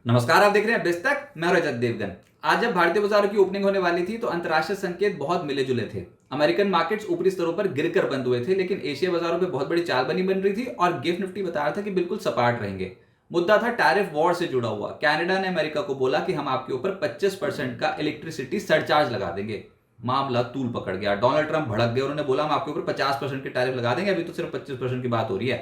नमस्कार, आप देख रहे हैं बिस्तक। मैं रजत देवगन। आज जब भारतीय बाजारों की ओपनिंग होने वाली थी तो अंतर्राष्ट्रीय संकेत बहुत मिले जुले थे। अमेरिकन मार्केट्स ऊपरी स्तरों पर गिरकर बंद हुए थे, लेकिन एशिया बाजारों में बहुत बड़ी चालबाजी बन रही थी और गिफ्ट निफ्टी बता रहा था कि बिल्कुल सपाट रहेंगे। मुद्दा था टैरिफ वॉर से जुड़ा हुआ। कनाडा ने अमेरिका को बोला कि हम आपके ऊपर 25% का इलेक्ट्रिसिटी सरचार्ज लगा देंगे। मामला तूल पकड़ गया। डोनाल्ड ट्रंप भड़क गए। उन्होंने बोला हम आपके ऊपर 50% के टैरिफ लगा देंगे, अभी तो सिर्फ 25% की बात हो रही है।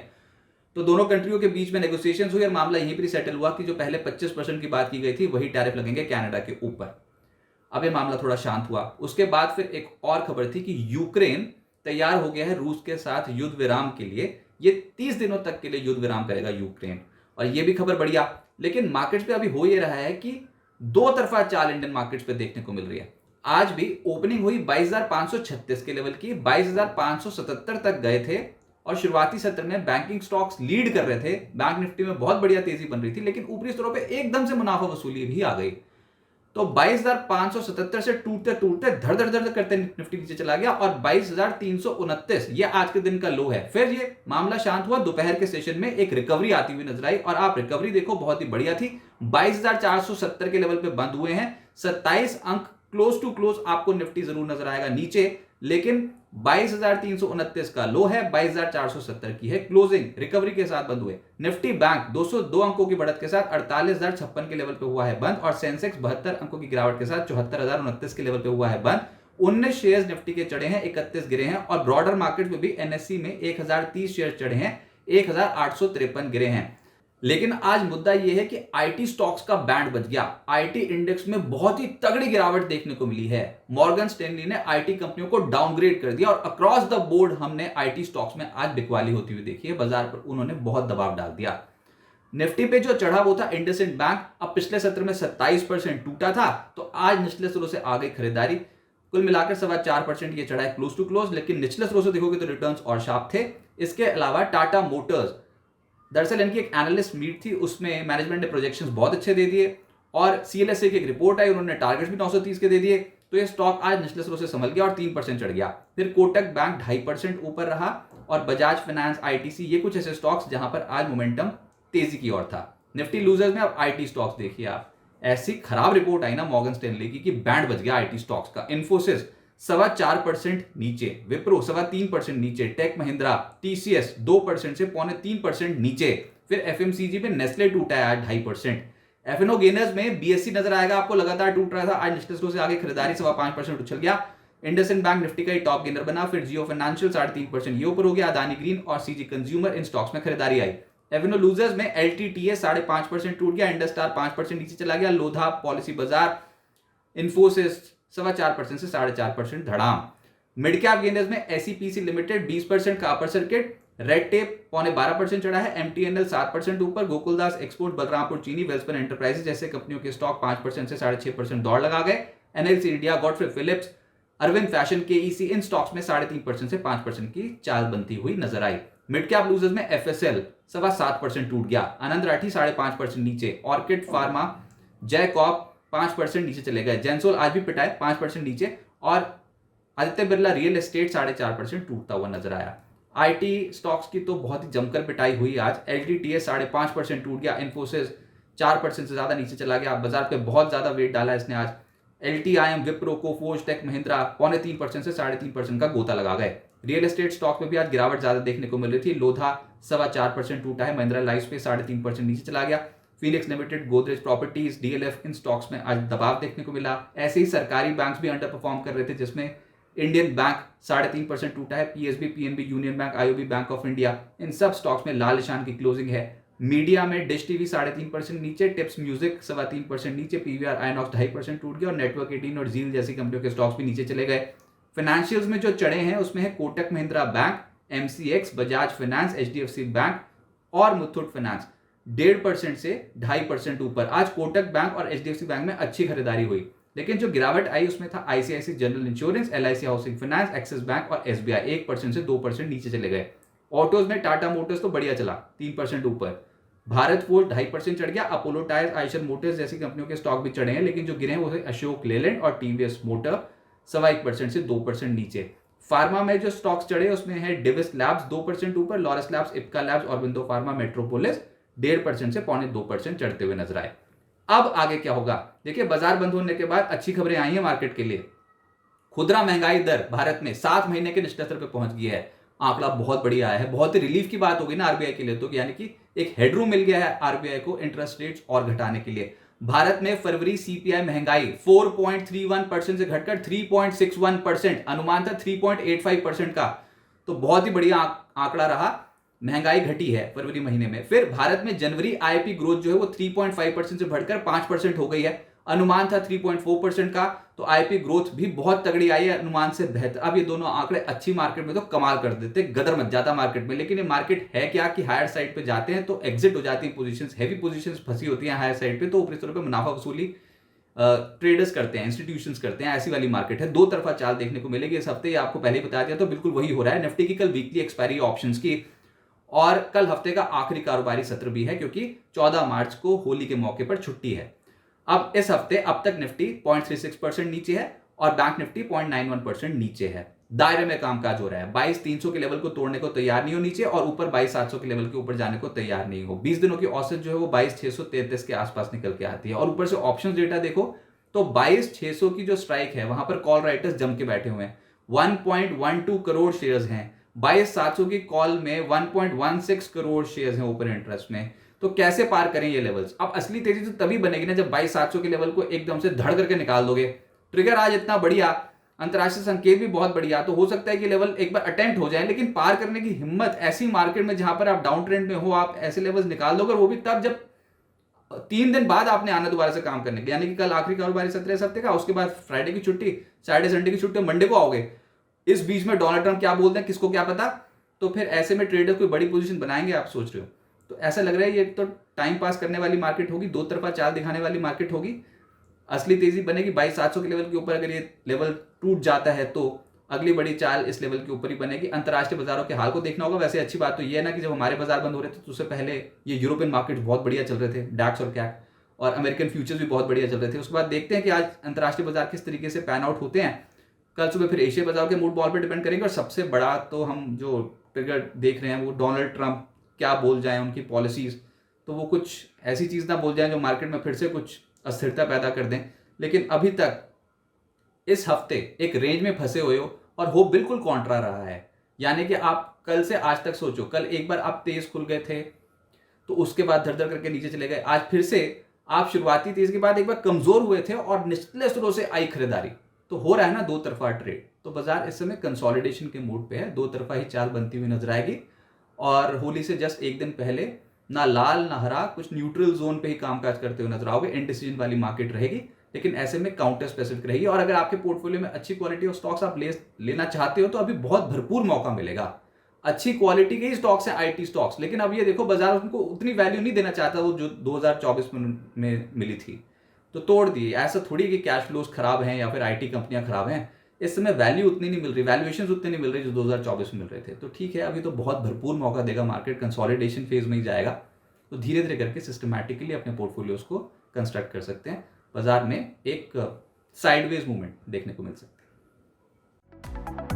तो दोनों कंट्रियों के बीच में नेगोशिएशंस हुई और मामला यहीं पर सेटल हुआ कि जो पहले 25% की बात की गई थी वही टैरिफ लगेंगे कनाडा के ऊपर। अब ये मामला थोड़ा शांत हुआ। उसके बाद फिर एक और खबर थी कि यूक्रेन तैयार हो गया है रूस के साथ युद्ध विराम के लिए। ये 30 दिनों तक के लिए युद्ध विराम करेगा यूक्रेन। और ये भी खबर बढ़िया। लेकिन मार्केट्स पे अभी हो ये रहा है कि दो तरफा चाल इंडियन मार्केट्स पे देखने को मिल रही है। आज भी ओपनिंग हुई 22,536 के लेवल की, 22,577 तक गए थे और शुरुआती सत्र में बैंकिंग स्टॉक्स लीड कर रहे थे। बैंक निफ्टी में बहुत बढ़िया तेजी बन रही थी, लेकिन ऊपरी स्तरों पे एकदम से मुनाफा वसूली भी आ गई। तो 22,577 से टूटते टूटते धड़ धड़ धड़ करते निफ्टी नीचे चला गया और 22,329 ये आज के दिन का लो है। फिर ये मामला शांत हुआ। दोपहर के सेशन में एक रिकवरी आती हुई नजर आई और आप रिकवरी देखो, बहुत ही बढ़िया थी। 22,470 के लेवल पे बंद हुए हैं। 27 अंक क्लोज टू क्लोज आपको निफ्टी जरूर नजर आएगा नीचे, लेकिन 22,329 का लो है, 22,470 की है क्लोजिंग। रिकवरी के साथ बंद हुए। निफ्टी बैंक 202 अंकों की बढ़त के साथ 48,056 के लेवल पे हुआ है बंद और सेंसेक्स 72 अंकों की गिरावट के साथ 74,029 के लेवल पे हुआ है बंद। 19 शेयर्स निफ्टी के चढ़े हैं, 31 गिरे हैं और ब्रॉडर मार्केट में भी एनएससी में 1,030 शेयर चढ़े हैं, 1,853 गिरे हैं। लेकिन आज मुद्दा यह है कि आईटी स्टॉक्स का बैंड बज गया। आईटी इंडेक्स में बहुत ही तगड़ी गिरावट देखने को मिली है। मॉर्गन स्टैनली ने आईटी कंपनियों को डाउनग्रेड कर दिया और अक्रॉस द बोर्ड हमने आईटी स्टॉक्स में आज बिकवाली होती हुई देखी है। बाजार पर उन्होंने बहुत दबाव डाल दिया। निफ्टी पे जो चढ़ा वो था इंडसइंड बैंक। अब पिछले सत्र में 27% टूटा था, तो आज निचले स्रों से आ गई खरीदारी। कुल मिलाकर 4.25% ये चढ़ा है क्लोज टू क्लोज, लेकिन निचले स्रों से देखोगे तो रिटर्न्स और शार्प थे। इसके अलावा टाटा मोटर्स, दरअसल इनकी एक एनालिस्ट मीट थी, उसमें मैनेजमेंट ने प्रोजेक्शंस बहुत अच्छे दे दिए और सीएलएसए की एक रिपोर्ट आई, उन्होंने टारगेट्स भी 930 के दे दिए। तो ये स्टॉक आज निचले स्रों से संभल गया और 3% चढ़ गया। फिर कोटक बैंक 2.5% ऊपर रहा और बजाज फाइनेंस, आईटीसी, ये कुछ ऐसे स्टॉक्स जहां पर आज मोमेंटम तेजी की ओर था। निफ्टी लूजर्स में अब आईटी स्टॉक्स देखिए आप। ऐसी खराब रिपोर्ट आई ना मॉर्गन स्टैनली की कि बैंड बज गया आईटी स्टॉक्स का। इन्फोसिस 4.25% नीचे, विप्रो 3.25% नीचे, टेक महिंद्रा, टीसीएस 2% से 2.25% नीचे। फिर एफएमसीजी में नेस्ले टूटा है आज 2.5%। एफएनओ गेनर्स में बीएससी नजर आएगा आपको, लगातार टूट रहा था, आज निचले स्लों से आगे खरीदारी 5.25% उछल गया। इंडसइंड बैंक निफ्टी का ही टॉप गेनर बना। फिर जियो फाइनेंशियल 3.5% ये ऊपर हो गया। अदानी ग्रीन और सीजी कंज्यूमर इन स्टॉक्स में खरीदारी आई। एफएनओ लूजर्स में एलटीटीए 5.5% टूट गया। इंडस्टार 5% नीचे चला गया। लोधा, पॉलिसी बाजार, इन्फोसिस 4.25% से 4.5% धड़ाम। मिड कैप गेनर्स में एसईपीसी लिमिटेड 20% का अपर सर्किट, रेड टेप 12.5% चढ़ा है। एमटीएनएल 7% ऊपर। गोकुलदास एक्सपोर्ट, बलरामपुर चीनी, वेल्सपन एंटरप्राइजेस जैसे कंपनियों के स्टॉक 5% से 6.5% दौड़ लगा गए। NLC India, Godfrey Phillips, Arvind fashion, KEC, इन स्टॉक्स में 3.5% से 5% की चाल बनती हुई नजर आई। मिड कैप लूजर्स में एफएसएल 7.25% टूट गया। आनंद राठी 5.5% नीचे। ऑर्किड फार्मा, जयकॉप 5% नीचे चले गए। जेंसोल आज भी पिटाए 5% नीचे और आदित्य बिरला रियल एस्टेट 4.5% टूटता हुआ नजर आया। आईटी स्टॉक्स की तो बहुत ही जमकर पिटाई हुई आज। एलटीटीए 5.5% टूट गया। इन्फोसिस 4% से ज्यादा नीचे चला गया। बाजार पे बहुत ज्यादा वेट डाला इसने आज। एलटीआईएम, विप्रो, कोफोर्ज, टेक महिंद्रा 3.25% से 3.5% का गोता लगा गए। रियल एस्टेट स्टॉक में भी आज गिरावट ज्यादा देखने को मिल रही थी। लोधा 4.25% टूटा है। महिंद्रा लाइफस्पेस 3.5% नीचे चला गया। Phoenix limited, Godrej properties, DLF, इन स्टॉक्स में आज दबाव देखने को मिला। ऐसे ही सरकारी बैंक्स भी अंडर परफॉर्म कर रहे थे, जिसमें इंडियन बैंक 3.5% टूटा है। PSB, PNB, union bank, IOB, bank of India, इन सब स्टॉक्स में लाल निशान की क्लोजिंग है। मीडिया में डिश टीवी 3.5% नीचे, टिप्स म्यूजिक 3.25% नीचे, पीवीआर आइनॉक्स 2.5% टूट गया और नेटवर्क 18 और जील जैसी कंपनियों के स्टॉक्स भी नीचे चले गए। फाइनेंशियल्स में जो चढ़े हैं उसमें है Kotak Mahindra bank, MCX, Bajaj finance, HDFC bank और मुथूट फाइनेंस 1.5% से 2.5% ऊपर। आज कोटक बैंक और एचडीएफसी बैंक में अच्छी खरीदारी हुई, लेकिन जो गिरावट आई उसमें था ICICI general insurance, LIC housing finance, Axis bank और एसबीआई 1% से 2% नीचे चले गए। ऑटोज में टाटा मोटर्स तो बढ़िया चला, 3% ऊपर। भारत फोर्ज 2.5% चढ़ गया। अपोलो टायर्स, आयशर मोटर्स जैसी कंपनियों के स्टॉक भी चढ़े हैं, लेकिन जो गिरे हैं वो है अशोक लेलैंड और टीवीएस मोटर 1.25% से 2% नीचे। फार्मा में जो स्टॉक्स चढ़े उसमें है डिविस लैब्स 2% ऊपर, Laurus labs, Ipca labs, Aurobindo pharma, metropolis 1.5% से 2.25% चढ़ते हुए नजर आए। अब आगे क्या होगा? देखिए, बाजार बंद होने के बाद अच्छी खबरें आई हैं मार्केट के लिए। खुदरा महंगाई दर भारत में 7 महीने के निचले स्तर पर पहुंच गया है। आंकड़ा बहुत बढ़िया आया है। बहुत ही रिलीफ की बात होगी ना आरबीआई के लिए, तो यानी कि एक हेडरूम मिल गया है आरबीआई को इंटरेस्ट रेट्स और घटाने के लिए। भारत में फरवरी सीपीआई महंगाई 4.31% से घटकर 3.61%, अनुमान था 3.85% का, तो बहुत ही बढ़िया आंकड़ा रहा। महंगाई घटी है फरवरी महीने में। फिर भारत में जनवरी आईपी ग्रोथ जो है वो 3.5% से बढ़कर 5% हो गई है, अनुमान था 3.4% का, तो आईपी ग्रोथ भी बहुत तगड़ी आई है, अनुमान से बेहतर। अब ये दोनों आंकड़े अच्छी मार्केट में तो कमाल कर देते, गदर मच जाता मार्केट में। लेकिन ये मार्केट है क्या कि हायर साइड पे जाते हैं तो एग्जिट हो जाती है पोजीशंस, हेवी पोजीशंस फंसी होती हैं हायर साइड पे, तो ऊपरी स्तरों पे मुनाफा वसूली ट्रेडर्स करते हैं, इंस्टीट्यूशंस करते हैं। ऐसी वाली मार्केट है, दो तरफा चाल देखने को मिलेगी इस हफ्ते। आपको पहले ही बता दिया, तो बिल्कुल वही हो रहा है। निफ्टी की कल वीकली एक्सपायरी ऑप्शंस की, और कल हफ्ते का आखिरी कारोबारी सत्र भी है, क्योंकि 14 मार्च को होली के मौके पर छुट्टी है। अब इस हफ्ते अब तक निफ्टी 0.36% नीचे है और बैंक निफ्टी 0.91% नीचे है। दायरे में कामकाज हो रहा है। 22,300 के लेवल को तोड़ने को तैयार नहीं हो नीचे, और ऊपर 22,700 के लेवल के ऊपर जाने को तैयार नहीं हो। 20 दिनों की औसत जो है वो 22,633 के आसपास निकल के आती है। और ऊपर से ऑप्शंस डेटा देखो तो 22,600 की जो स्ट्राइक है वहां पर कॉल राइटर्स जम के बैठे हुए हैं। 1.12 करोड़ शेयर्स हैं। 22,700 की कॉल में 1.16 करोड़ शेयर्स हैं ओपन इंटरेस्ट में। तो कैसे पार करें ये लेवल्स? अब असली तेजी तो तभी बनेगी ना जब 22,700 के लेवल को एकदम से धड़ करके निकाल दोगे। ट्रिगर आज इतना बढ़िया, अंतरराष्ट्रीय संकेत भी बहुत बढ़िया, तो हो सकता है कि लेवल एक बार अटेम्प्ट हो जाए, लेकिन पार करने की हिम्मत ऐसी मार्केट में जहां पर आप डाउन ट्रेंड में हो, आप ऐसे लेवल्स निकाल दोगे, वो भी तब जब 3 दिन बाद आपने आना दोबारा से काम करने के, यानी कि कल आखिरी कारोबारी सत्र इस हफ्ते का, उसके बाद फ्राइडे की छुट्टी, सैटरडे संडे की छुट्टी, मंडे को आओगे। इस बीच में डोनाल्ड ट्रंप क्या बोलते हैं किसको क्या पता। तो फिर ऐसे में ट्रेडर कोई बड़ी पोजीशन बनाएंगे, आप सोच रहे हो? तो ऐसा लग रहा है ये तो टाइम पास करने वाली मार्केट होगी, दो तरफा चाल दिखाने वाली मार्केट होगी। असली तेजी बनेगी 22,700 के लेवल के ऊपर। अगर ये लेवल टूट जाता है तो अगली बड़ी चाल इस लेवल के ऊपर ही बनेगी। अंतरराष्ट्रीय बाजारों के हाल को देखना होगा। वैसे अच्छी बात तो ये है ना कि जब हमारे बाजार बंद हो रहे थे तो उससे पहले ये यूरोपियन मार्केट बहुत बढ़िया चल रहे थे, डैक्स और कैक, और अमेरिकन फ्यूचर्स भी बहुत बढ़िया चल रहे थे। उसके बाद देखते हैं कि आज अंतरराष्ट्रीय बाजार किस तरीके से पैन आउट होते हैं। कल सुबह फिर एशिया बाजार के मूड बॉल पर डिपेंड करेंगे। और सबसे बड़ा तो हम जो ट्रिगर देख रहे हैं वो डोनाल्ड ट्रंप क्या बोल जाए, उनकी पॉलिसीज, तो वो कुछ ऐसी चीज ना बोल जाए जो मार्केट में फिर से कुछ अस्थिरता पैदा कर दें। लेकिन अभी तक इस हफ्ते एक रेंज में फंसे हुए हो, और वो बिल्कुल कॉन्ट्रा रहा है। यानी कि आप कल से आज तक सोचो, कल एक बार आप तेज खुल गए थे तो उसके बाद धर धर करके नीचे चले गए। आज फिर से आप शुरुआती तेज के बाद एक बार कमजोर हुए थे और निचले स्तरों से आई खरीदारी, तो हो रहा है ना दो तरफा ट्रेड। तो बाजार इस समय कंसोलिडेशन के मूड पे है, दो तरफा ही चाल बनती हुई नजर आएगी। और होली से जस्ट एक दिन पहले ना लाल ना हरा, कुछ न्यूट्रल जोन पे ही कामकाज करते हुए नजर आओगे। इनडिसीजन वाली मार्केट रहेगी, लेकिन ऐसे में काउंटर स्पेसिफिक रहेगी। और अगर आपके पोर्टफोलियो में अच्छी क्वालिटी ऑफ स्टॉक्स आप लेना चाहते हो तो अभी बहुत भरपूर मौका मिलेगा। अच्छी क्वालिटी के ही स्टॉक्स हैं आईटी स्टॉक्स, लेकिन अब ये देखो बाजार उनको उतनी वैल्यू नहीं देना चाहता वो जो 2024 में मिली थी, तो तोड़ दिए। ऐसा थोड़ी कि कैश फ्लोज खराब हैं या फिर आईटी कंपनियां खराब हैं, इस समय वैल्यू उतनी नहीं मिल रही, वैल्यूएशन उतनी नहीं मिल रही जो 2024 में मिल रहे थे। तो ठीक है, अभी तो बहुत भरपूर मौका देगा मार्केट, कंसोलिडेशन फेज में ही जाएगा। तो धीरे धीरे करके सिस्टमैटिकली अपने पोर्टफोलियोज को कंस्ट्रक्ट कर सकते हैं। बाजार में एक साइडवेज मूवमेंट देखने को मिल सकता है।